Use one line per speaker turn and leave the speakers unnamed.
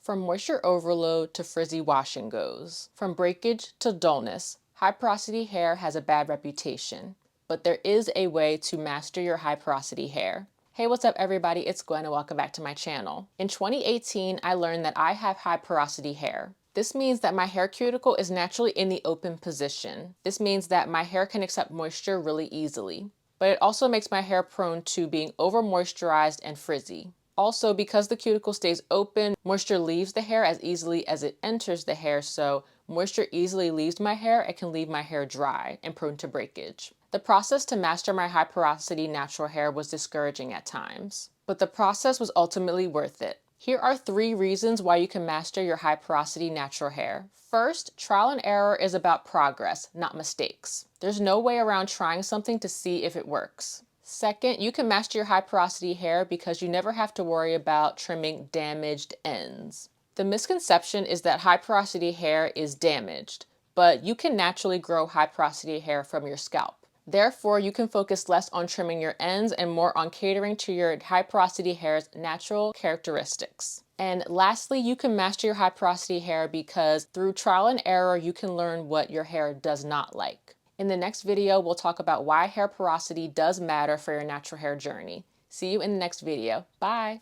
From moisture overload to frizzy wash and goes. From breakage to dullness, high porosity hair has a bad reputation. But there is a way to master your high porosity hair. Hey, what's up everybody? It's Gwen and welcome back to my channel. In 2018, I learned that I have high porosity hair. This means that my hair cuticle is naturally in the open position. This means that my hair can accept moisture really easily. But it also makes my hair prone to being over moisturized and frizzy. Also, because the cuticle stays open, moisture leaves the hair as easily as it enters the hair, so moisture easily leaves my hair and can leave my hair dry and prone to breakage. The process to master my high porosity natural hair was discouraging at times, but the process was ultimately worth it. Here are 3 reasons why you can master your high porosity natural hair. First, trial and error is about progress, not mistakes. There's no way around trying something to see if it works. Second, you can master your high porosity hair because you never have to worry about trimming damaged ends. The misconception is that high porosity hair is damaged, but you can naturally grow high porosity hair from your scalp. Therefore, you can focus less on trimming your ends and more on catering to your high porosity hair's natural characteristics. And lastly, you can master your high porosity hair because through trial and error, you can learn what your hair does not like. In the next video, we'll talk about why hair porosity does matter for your natural hair journey. See you in the next video. Bye!